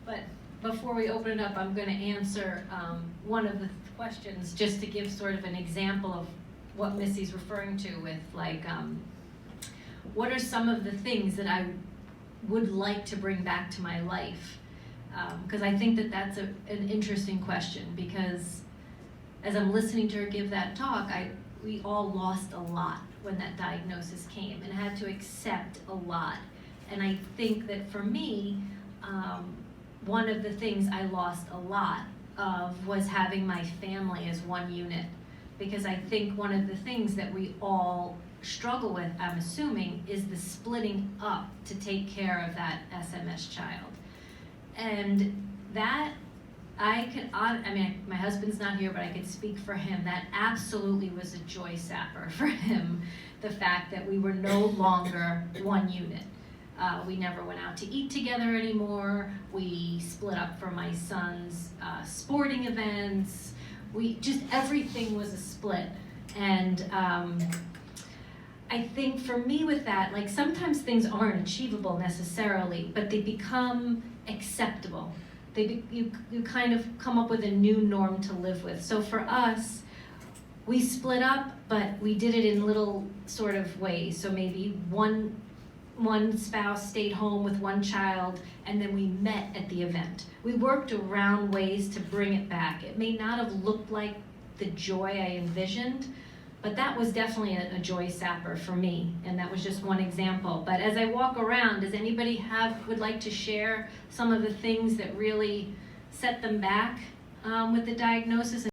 But before we open it up, I'm going to answer one of the questions just to give sort of an example of what Missy's referring to with like, what are some of the things that I would like to bring back to my life? Because I think that that's an interesting question, because as I'm listening to her give that talk, we all lost a lot when that diagnosis came and had to accept a lot. And I think that for me, one of the things I lost a lot of was having my family as one unit. Because I think one of the things that we all struggle with, I'm assuming, is the splitting up to take care of that SMS child. And that, I mean, my husband's not here, but I could speak for him. That absolutely was a joy sapper for him, the fact that we were no longer one unit. We never went out to eat together anymore. We split up for my son's sporting events. Everything was a split. And I think for me with that, like sometimes things aren't achievable necessarily, but they become acceptable. You kind of come up with a new norm to live with. So for us, we split up, but we did it in little sort of ways. So maybe one spouse stayed home with one child, and then we met at the event. We worked around ways to bring it back. It may not have looked like the joy I envisioned, but that was definitely a joy sapper for me, and that was just one example. But as I walk around, does anybody would like to share some of the things that really set them back with the diagnosis?